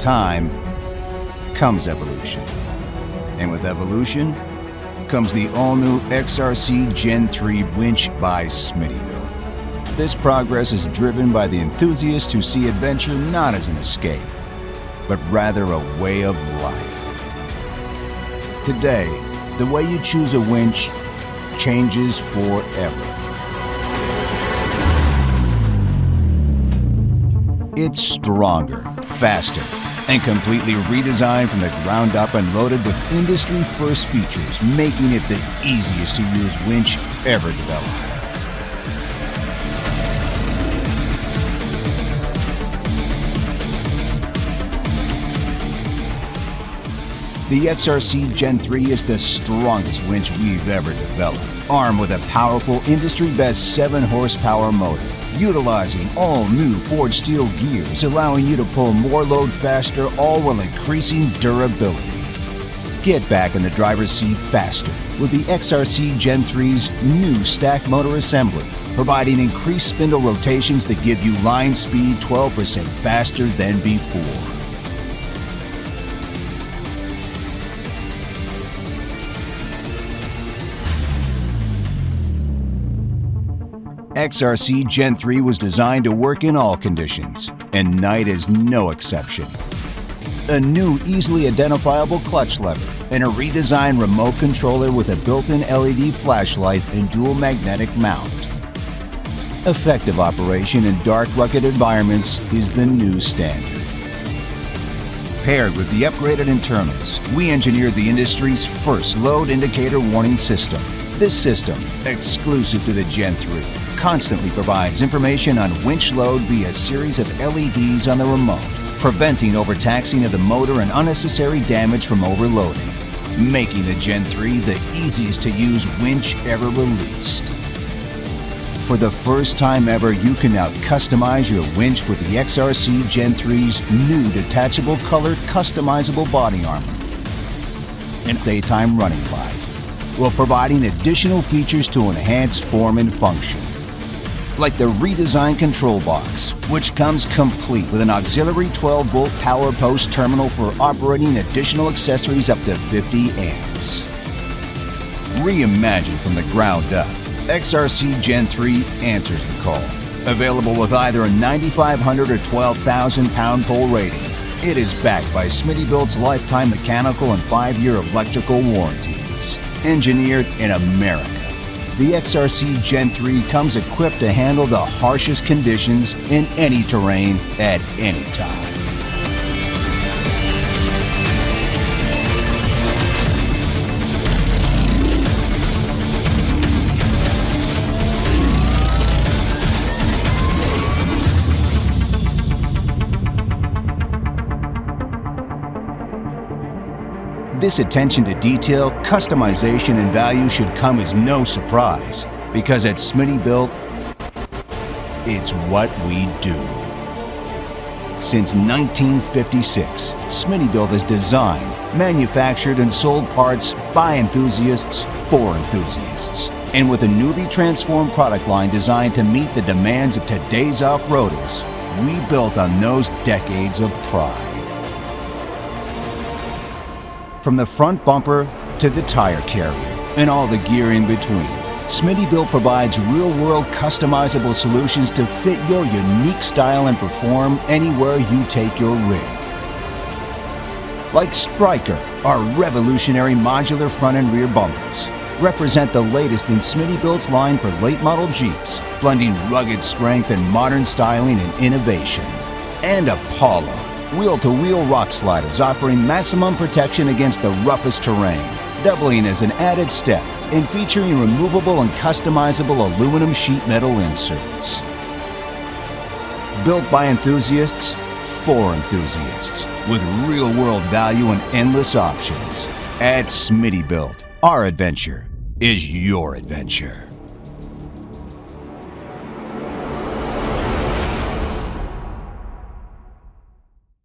time comes evolution. And with evolution comes the all-new XRC Gen3 Winch by Smittybilt. This progress is driven by the enthusiasts who see adventure not as an escape, but rather a way of life. Today, the way you choose a winch changes forever. It's stronger, faster, and completely redesigned from the ground up and loaded with industry-first features, making it the easiest to use winch ever developed. The XRC Gen3 is the strongest winch we've ever developed, armed with a powerful industry-best 7-horsepower motor, utilizing all new forged steel gears, allowing you to pull more load faster, all while increasing durability. Get back in the driver's seat faster with the XRC Gen3's new stack motor assembly, providing increased spindle rotations that give you line speed 12% faster than before. XRC Gen3 was designed to work in all conditions, and night is no exception. A new easily identifiable clutch lever and a redesigned remote controller with a built-in LED flashlight and dual magnetic mount. Effective operation in dark, rugged environments is the new standard. Paired with the upgraded internals, we engineered the industry's first load indicator warning system. This system, exclusive to the Gen3, constantly provides information on winch load via a series of LEDs on the remote, preventing overtaxing of the motor and unnecessary damage from overloading, making the Gen3 the easiest to use winch ever released. For the first time ever, you can now customize your winch with the XRC Gen3's new detachable colored customizable body armor and daytime running light, while providing additional features to enhance form and function. Like the redesigned control box, which comes complete with an auxiliary 12-volt power post terminal for operating additional accessories up to 50 amps. Reimagined from the ground up, XRC Gen3 answers the call. Available with either a 9,500 or 12,000 pound pole rating, it is backed by Smittybilt's lifetime mechanical and 5-year electrical warranties. Engineered in America, the XRC Gen3 comes equipped to handle the harshest conditions in any terrain at any time. This attention to detail, customization, and value should come as no surprise, because at Smittybilt, it's what we do. Since 1956, Smittybilt has designed, manufactured, and sold parts by enthusiasts for enthusiasts. And with a newly transformed product line designed to meet the demands of today's off-roaders, we built on those decades of pride. From the front bumper to the tire carrier and all the gear in between, Smittybilt provides real-world customizable solutions to fit your unique style and perform anywhere you take your rig. Like Striker, our revolutionary modular front and rear bumpers represent the latest in Smittybilt's line for late-model Jeeps, blending rugged strength and modern styling and innovation. And Apollo, wheel-to-wheel rock sliders offering maximum protection against the roughest terrain, doubling as an added step and featuring removable and customizable aluminum sheet metal inserts. Built by enthusiasts for enthusiasts, with real-world value and endless options. At Smittybilt, our adventure is your adventure.